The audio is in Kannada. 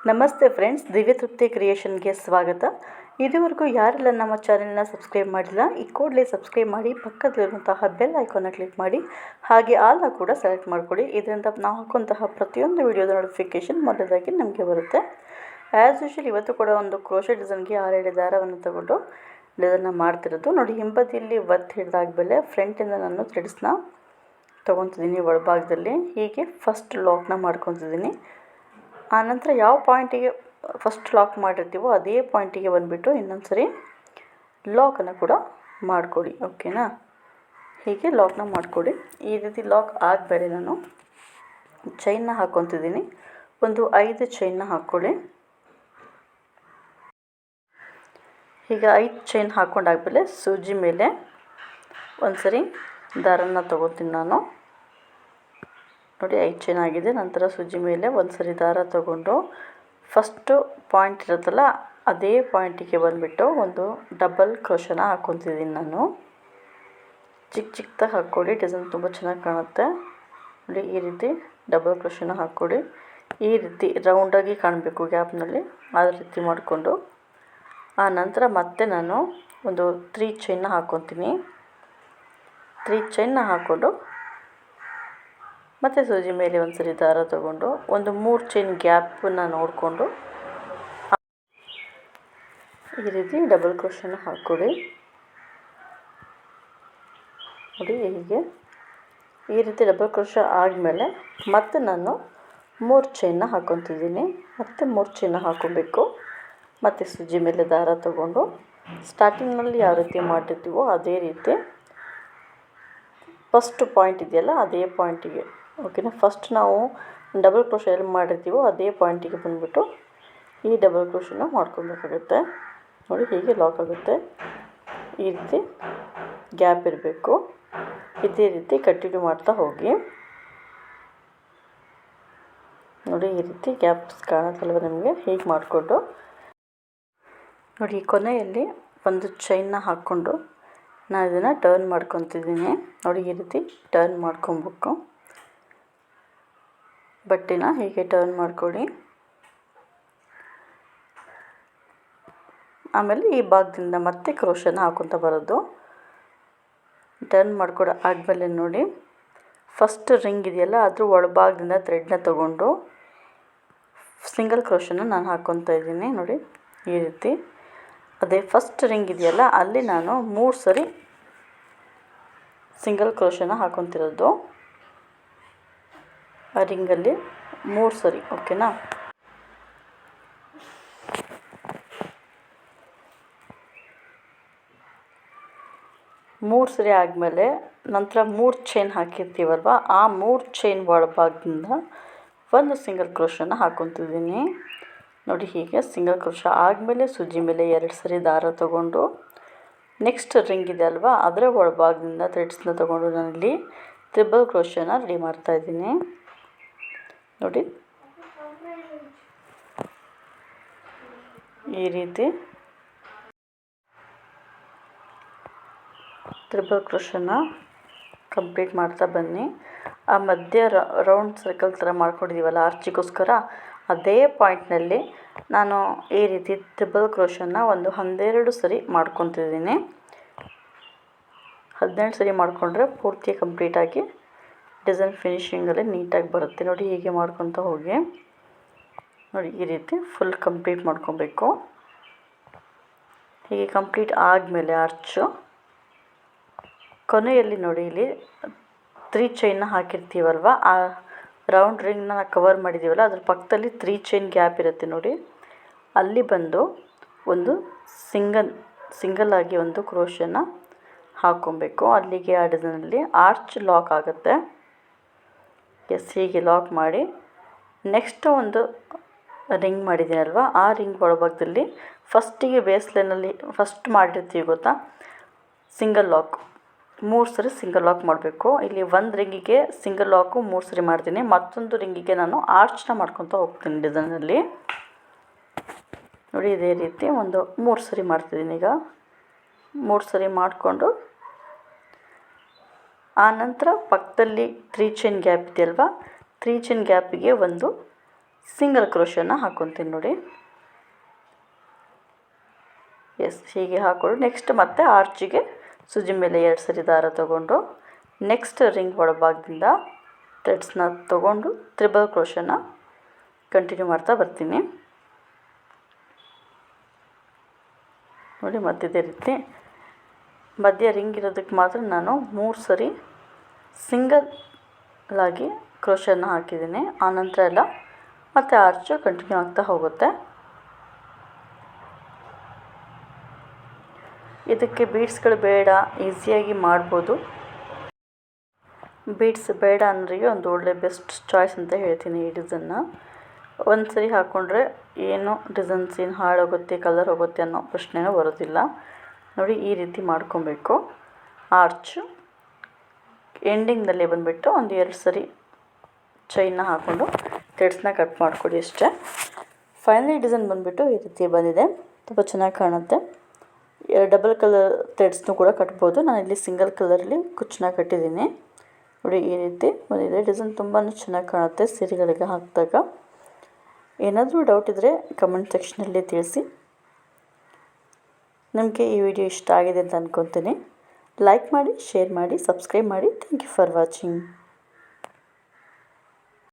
ನಮಸ್ತೆ ಫ್ರೆಂಡ್ಸ್, ದಿವ್ಯ ತೃಪ್ತಿ ಕ್ರಿಯೇಷನ್ಗೆ ಸ್ವಾಗತ. ಇದುವರೆಗೂ ಯಾರೆಲ್ಲ ನಮ್ಮ ಚಾನೆಲ್ನ ಸಬ್ಸ್ಕ್ರೈಬ್ ಮಾಡಿಲ್ಲ, ಈ ಕೂಡಲೇ ಸಬ್ಸ್ಕ್ರೈಬ್ ಮಾಡಿ, ಪಕ್ಕದಲ್ಲಿರುವಂತಹ ಬೆಲ್ ಐಕಾನ್ನ ಕ್ಲಿಕ್ ಮಾಡಿ, ಹಾಗೆ ಆಲ್ನ ಕೂಡ ಸೆಲೆಕ್ಟ್ ಮಾಡಿಕೊಡಿ. ಇದರಿಂದ ನಾವು ಹಾಕುವಂತಹ ಪ್ರತಿಯೊಂದು ವಿಡಿಯೋದ ನೋಟಿಫಿಕೇಷನ್ ಮೊದಲಾಗಿ ನಮಗೆ ಬರುತ್ತೆ. ಆ್ಯಸ್ ಯೂಶುವಲ್ ಇವತ್ತು ಕೂಡ ಒಂದು ಕ್ರೋಶೆ ಡಿಸೈನ್ಗೆ 6 ದಾರವನ್ನು ತಗೊಂಡು ಡಿಸೈನ್ನ ಮಾಡ್ತಿರೋದು. ನೋಡಿ, ಹಿಂಬದಿಯಲ್ಲಿ ಒತ್ತು ಹಿಡಿದಾದ್ಮೇಲೆ ಫ್ರಂಟಿಂದ ನಾನು ಥ್ರೆಡ್ಸ್ನ ತೊಗೊತಿದ್ದೀನಿ ಒಳಭಾಗದಲ್ಲಿ. ಹೀಗೆ ಫಸ್ಟ್ ಲಾಕ್ನ ಮಾಡ್ಕೊತಿದ್ದೀನಿ. ಆನಂತರ ಯಾವ ಪಾಯಿಂಟಿಗೆ ಫಸ್ಟ್ ಲಾಕ್ ಮಾಡಿರ್ತೀವೋ ಅದೇ ಪಾಯಿಂಟಿಗೆ ಬಂದುಬಿಟ್ಟು ಇನ್ನೊಂದು ಸರಿ ಲಾಕನ್ನು ಕೂಡ ಮಾಡಿಕೊಡಿ. ಓಕೆನಾ? ಹೀಗೆ ಲಾಕ್ನ ಮಾಡಿಕೊಡಿ. ಈ ರೀತಿ ಲಾಕ್ ಆಗಬೇಡಿ. ನಾನು ಚೈನ್ನ ಹಾಕ್ಕೊತಿದ್ದೀನಿ. ಒಂದು 5 ಚೈನ್ನ ಹಾಕ್ಕೊಳ್ಳಿ. ಈಗ 5 ಚೈನ್ ಹಾಕ್ಕೊಂಡಾದ್ಮೇಲೆ ಸೂಜಿ ಮೇಲೆ ಒಂದು ಸರಿ ದಾರನ ತೊಗೋತೀನಿ ನಾನು. ನೋಡಿ, 5 ಚೈನ್ ಆಗಿದೆ. ನಂತರ ಸೂಜಿ ಮೇಲೆ ಒಂದು ಸರಿ ದಾರ ತೊಗೊಂಡು ಫಸ್ಟು ಪಾಯಿಂಟ್ ಇರುತ್ತಲ್ಲ ಅದೇ ಪಾಯಿಂಟಿಗೆ ಬಂದುಬಿಟ್ಟು ಒಂದು ಡಬಲ್ ಕ್ರೋಶನ ಹಾಕ್ಕೊತಿದ್ದೀನಿ ನಾನು. ಚಿಕ್ಕದಾಗಿ ಹಾಕ್ಕೊಡಿ, ಡಿಸೈನ್ ತುಂಬ ಚೆನ್ನಾಗಿ ಕಾಣುತ್ತೆ. ನೋಡಿ, ಈ ರೀತಿ ಡಬಲ್ ಕ್ರೋಶನ ಹಾಕ್ಕೊಡಿ. ಈ ರೀತಿ ರೌಂಡಾಗಿ ಕಾಣಬೇಕು ಗ್ಯಾಪ್ನಲ್ಲಿ, ಆ ರೀತಿ ಮಾಡಿಕೊಂಡು ಆ ನಂತರ ಮತ್ತೆ ನಾನು ಒಂದು 3 ಚೈನ್ನ ಹಾಕ್ಕೊತೀನಿ. 3 ಚೈನ್ನ ಹಾಕ್ಕೊಂಡು ಮತ್ತು ಸೂಜಿ ಮೇಲೆ ಒಂದು ಸರಿ ದಾರ ತೊಗೊಂಡು ಒಂದು 3 ಚೈನ್ ಗ್ಯಾಪನ್ನು ನೋಡಿಕೊಂಡು ಈ ರೀತಿ ಡಬಲ್ ಕ್ರೋಶನ ಹಾಕ್ಕೊಡಿ. ನೋಡಿ, ಹೀಗೆ ಈ ರೀತಿ ಡಬಲ್ ಕ್ರೋಶ ಆದಮೇಲೆ ಮತ್ತೆ ನಾನು 3 ಚೈನ್ನ ಹಾಕ್ಕೊತಿದ್ದೀನಿ. ಮತ್ತೆ 3 ಚೈನ್ನ ಹಾಕ್ಕೊಬೇಕು. ಮತ್ತು ಸೂಜಿ ಮೇಲೆ ದಾರ ತೊಗೊಂಡು ಸ್ಟಾರ್ಟಿಂಗ್ನಲ್ಲಿ ಯಾವ ರೀತಿ ಮಾಡಿರ್ತೀವೋ ಅದೇ ರೀತಿ ಫಸ್ಟ್ ಪಾಯಿಂಟ್ ಇದೆಯಲ್ಲ ಅದೇ ಪಾಯಿಂಟಿಗೆ, ಓಕೆನಾ, ಫಸ್ಟ್ ನಾವು ಡಬಲ್ ಕ್ರೋಶ ಎಲ್ಲಿ ಮಾಡಿರ್ತೀವೋ ಅದೇ ಪಾಯಿಂಟಿಗೆ ಬಂದುಬಿಟ್ಟು ಈ ಡಬಲ್ ಕ್ರೋಶನ ಮಾಡ್ಕೊಬೇಕಾಗುತ್ತೆ. ನೋಡಿ, ಹೀಗೆ ಲಾಕ್ ಆಗುತ್ತೆ. ಈ ರೀತಿ ಗ್ಯಾಪ್ ಇರಬೇಕು. ಇದೇ ರೀತಿ ಕಂಟಿನ್ಯೂ ಮಾಡ್ತಾ ಹೋಗಿ. ನೋಡಿ, ಈ ರೀತಿ ಗ್ಯಾಪ್ಸ್ ಕಾಣುತ್ತಲ್ವ ನಿಮಗೆ? ಹೀಗೆ ಮಾಡಿಕೊಂಡು ನೋಡಿ, ಕೊನೆಯಲ್ಲಿ ಒಂದು ಚೈನ್ನ ಹಾಕ್ಕೊಂಡು ನಾನು ಇದನ್ನು ಟರ್ನ್ ಮಾಡ್ಕೊತಿದ್ದೀನಿ. ನೋಡಿ, ಈ ರೀತಿ ಟರ್ನ್ ಮಾಡ್ಕೊಬೇಕು. ಬಟ್ಟೆನ ಹೀಗೆ ಟರ್ನ್ ಮಾಡಿಕೊಡಿ. ಆಮೇಲೆ ಈ ಭಾಗದಿಂದ ಮತ್ತೆ ಕ್ರೋಶನ ಹಾಕ್ಕೊತ ಬರೋದು. ಟರ್ನ್ ಮಾಡ್ಕೊಡೋ ಆದಮೇಲೆ ನೋಡಿ, ಫಸ್ಟ್ ರಿಂಗ್ ಇದೆಯಲ್ಲ ಅದ್ರ ಒಳಭಾಗದಿಂದ ಥ್ರೆಡ್ನ ತೊಗೊಂಡು ಸಿಂಗಲ್ ಕ್ರೋಶನ ನಾನು ಹಾಕ್ಕೊತಾ ಇದ್ದೀನಿ. ನೋಡಿ, ಈ ರೀತಿ ಅದೇ ಫಸ್ಟ್ ರಿಂಗ್ ಇದೆಯಲ್ಲ ಅಲ್ಲಿ ನಾನು 3 ಸರಿ ಸಿಂಗಲ್ ಕ್ರೋಶನ ಹಾಕ್ಕೊತಿರೋದು. ಆ ರಿಂಗಲ್ಲಿ 3 ಸರಿ, ಓಕೆನಾ? ಮೂರು ಸರಿ ಆದಮೇಲೆ ನಂತರ 3 ಚೈನ್ ಹಾಕಿರ್ತೀವಲ್ವ, ಆ 3 ಚೈನ್ ಒಳಭಾಗದಿಂದ ಒಂದು ಸಿಂಗಲ್ ಕ್ರೋಶನ ಹಾಕ್ಕೊತಿದ್ದೀನಿ. ನೋಡಿ, ಹೀಗೆ ಸಿಂಗಲ್ ಕ್ರೋಶ ಆದಮೇಲೆ ಸೂಜಿ ಮೇಲೆ 2 ಸರಿ ದಾರ ತೊಗೊಂಡು ನೆಕ್ಸ್ಟ್ ರಿಂಗ್ ಇದೆ ಅಲ್ವಾ ಅದರ ಒಳಭಾಗದಿಂದ ಥ್ರೆಡ್ಸ್ನ ತೊಗೊಂಡು ನಾನಿಲ್ಲಿ ಟ್ರಿಬಲ್ ಕ್ರೋಶನ ರೆಡಿ ಮಾಡ್ತಾಯಿದ್ದೀನಿ. ನೋಡಿ, ಈ ರೀತಿ ಟ್ರಿಬಲ್ ಕ್ರೋಶನ ಕಂಪ್ಲೀಟ್ ಮಾಡ್ತಾ ಬನ್ನಿ. ಆ ಮಧ್ಯ ರೌಂಡ್ ಸರ್ಕಲ್ ಥರ ಮಾಡ್ಕೊಂಡಿದ್ದೀವಲ್ಲ ಆರ್ಚಿಗೋಸ್ಕರ, ಅದೇ ಪಾಯಿಂಟ್ನಲ್ಲಿ ನಾನು ಈ ರೀತಿ ಟ್ರಿಬಲ್ ಕ್ರೋಶನ ಒಂದು 12 ಸರಿ ಮಾಡ್ಕೊತಿದ್ದೀನಿ. 12 ಸರಿ ಮಾಡಿಕೊಂಡ್ರೆ ಪೂರ್ತಿ ಕಂಪ್ಲೀಟಾಗಿ ಡಿಸೈನ್ ಫಿನಿಶಿಂಗಲ್ಲಿ ನೀಟಾಗಿ ಬರುತ್ತೆ. ನೋಡಿ, ಹೀಗೆ ಮಾಡ್ಕೊತ ಹೋಗಿ. ನೋಡಿ, ಈ ರೀತಿ ಫುಲ್ ಕಂಪ್ಲೀಟ್ ಮಾಡ್ಕೊಬೇಕು. ಹೀಗೆ ಕಂಪ್ಲೀಟ್ ಆದಮೇಲೆ ಆರ್ಚು ಕೊನೆಯಲ್ಲಿ ನೋಡಿ, ಇಲ್ಲಿ 3 ಚೈನ್ನ ಹಾಕಿರ್ತೀವಲ್ವ, ಆ ರೌಂಡ್ ರಿಂಗ್ನ ಕವರ್ ಮಾಡಿದ್ದೀವಲ್ಲ ಅದ್ರ ಪಕ್ಕದಲ್ಲಿ 3 ಚೈನ್ ಗ್ಯಾಪ್ ಇರುತ್ತೆ. ನೋಡಿ, ಅಲ್ಲಿ ಬಂದು ಒಂದು ಸಿಂಗಲ್ ಆಗಿ ಒಂದು ಕ್ರೋಶನ ಹಾಕ್ಕೊಬೇಕು. ಅಲ್ಲಿಗೆ ಆ ಡಿಸೈನಲ್ಲಿ ಆರ್ಚ್ ಲಾಕ್ ಆಗುತ್ತೆ. ಎಸ್, ಹೀಗೆ ಲಾಕ್ ಮಾಡಿ ನೆಕ್ಸ್ಟ್ ಒಂದು ರಿಂಗ್ ಮಾಡಿದ್ದೀನಲ್ವ ಆ ರಿಂಗ್ ಒಳಭಾಗದಲ್ಲಿ ಫಸ್ಟಿಗೆ ಬೇಸ್ ಲೈನಲ್ಲಿ ಫಸ್ಟ್ ಮಾಡಿರ್ತೀವಿ ಗೊತ್ತಾ, ಸಿಂಗಲ್ ಲಾಕ್ 3 ಸರಿ ಸಿಂಗಲ್ ಲಾಕ್ ಮಾಡಬೇಕು. ಇಲ್ಲಿ ಒಂದು ರಿಂಗಿಗೆ ಸಿಂಗಲ್ ಲಾಕು 3 ಸರಿ ಮಾಡ್ತೀನಿ. ಮತ್ತೊಂದು ರಿಂಗಿಗೆ ನಾನು ಆರ್ಚ್ನ ಮಾಡ್ಕೊತ ಹೋಗ್ತೀನಿ ಡಿಸೈನಲ್ಲಿ. ನೋಡಿ, ಇದೇ ರೀತಿ ಒಂದು 3 ಸರಿ ಮಾಡ್ತಿದ್ದೀನಿ. ಈಗ 3 ಸರಿ ಮಾಡಿಕೊಂಡು ಆನಂತರ ಪಕ್ಕದಲ್ಲಿ 3 ಚೈನ್ ಗ್ಯಾಪ್ ಇದೆಯಲ್ವ, 3 ಚೈನ್ ಗ್ಯಾಪಿಗೆ ಒಂದು ಸಿಂಗಲ್ ಕ್ರೋಶನ ಹಾಕ್ಕೊತೀನಿ ನೋಡಿ. ಹೀಗೆ ಹಾಕ್ಕೊಂಡು ನೆಕ್ಸ್ಟ್ ಮತ್ತೆ ಆರ್ಚಿಗೆ ಸೂಜಿ ಮೇಲೆ 2 ಸರಿ ದಾರ ತಗೊಂಡು ನೆಕ್ಸ್ಟ್ ರಿಂಗ್ ಒಳಭಾಗದಿಂದ ಥ್ರೆಡ್ಸ್ನ ತಗೊಂಡು ತ್ರಿಬಲ್ ಕ್ರೋಶನ ಕಂಟಿನ್ಯೂ ಮಾಡ್ತಾ ಬರ್ತೀನಿ ನೋಡಿ. ಮತ್ತಿದೇ ರೀತಿ ಮಧ್ಯ ರಿಂಗ್ ಇರೋದಕ್ಕೆ ಮಾತ್ರ ನಾನು 3 ಸರಿ ಸಿಂಗಲ್ ಆಗಿ ಕ್ರೋಶನ ಹಾಕಿದ್ದೀನಿ. ಆನಂತರ ಎಲ್ಲ ಮತ್ತೆ ಆರ್ಚು ಕಂಟಿನ್ಯೂ ಆಗ್ತಾ ಹೋಗುತ್ತೆ. ಇದಕ್ಕೆ ಬೀಡ್ಸ್ಗಳು ಬೇಡ, ಈಸಿಯಾಗಿ ಮಾಡ್ಬೋದು. ಬೀಡ್ಸ್ ಬೇಡ ಅನ್ನೋರಿಗೆ ಒಂದು ಒಳ್ಳೆ ಬೆಸ್ಟ್ ಚಾಯ್ಸ್ ಅಂತ ಹೇಳ್ತೀನಿ ಈ ಡಿಸೈನ್ನ. ಒಂದು ಸರಿ ಹಾಕ್ಕೊಂಡ್ರೆ ಏನು ಡಿಸೈನ್ಸ್ ಏನು ಹಾಳಾಗುತ್ತೆ, ಕಲರ್ ಹೋಗುತ್ತೆ ಅನ್ನೋ ಪ್ರಶ್ನೆನೂ ಬರೋದಿಲ್ಲ ನೋಡಿ. ಈ ರೀತಿ ಮಾಡ್ಕೊಬೇಕು. ಆರ್ಚು ಎಂಡಿಂಗ್ನಲ್ಲಿ ಬಂದುಬಿಟ್ಟು ಒಂದು 2 ಸರಿ ಚೈನ್ನ ಹಾಕ್ಕೊಂಡು ಥ್ರೆಡ್ಸ್ನ ಕಟ್ ಮಾಡಿಕೊಡಿ ಅಷ್ಟೇ. ಫೈನಲಿ ಡಿಸೈನ್ ಬಂದುಬಿಟ್ಟು ಈ ರೀತಿ ಬಂದಿದೆ, ತುಂಬ ಚೆನ್ನಾಗಿ ಕಾಣುತ್ತೆ. ಡಬಲ್ ಕಲರ್ ಥ್ರೆಡ್ಸ್ನೂ ಕೂಡ ಕಟ್ಬೋದು. ನಾನಿಲ್ಲಿ ಸಿಂಗಲ್ ಕಲರಲ್ಲಿ ಕುಚ್ಚನ್ನ ಕಟ್ಟಿದ್ದೀನಿ ನೋಡಿ. ಈ ರೀತಿ ಬಂದಿದೆ ಡಿಸೈನ್, ತುಂಬಾ ಚೆನ್ನಾಗಿ ಕಾಣುತ್ತೆ ಸೀರೆಗಳಿಗೆ ಹಾಕಿದಾಗ. ಏನಾದರೂ ಡೌಟ್ ಇದ್ದರೆ ಕಮೆಂಟ್ ಸೆಕ್ಷನಲ್ಲಿ ತಿಳಿಸಿ. ನಿಮಗೆ ಈ ವಿಡಿಯೋ ಇಷ್ಟ ಆಗಿದೆ ಅಂತ ಅಂದ್ಕೊತೀನಿ. ಲೈಕ್ ಮಾಡಿ, ಶೇರ್ ಮಾಡಿ, ಸಬ್ಸ್ಕ್ರೈಬ್ ಮಾಡಿ. Thank you for watching.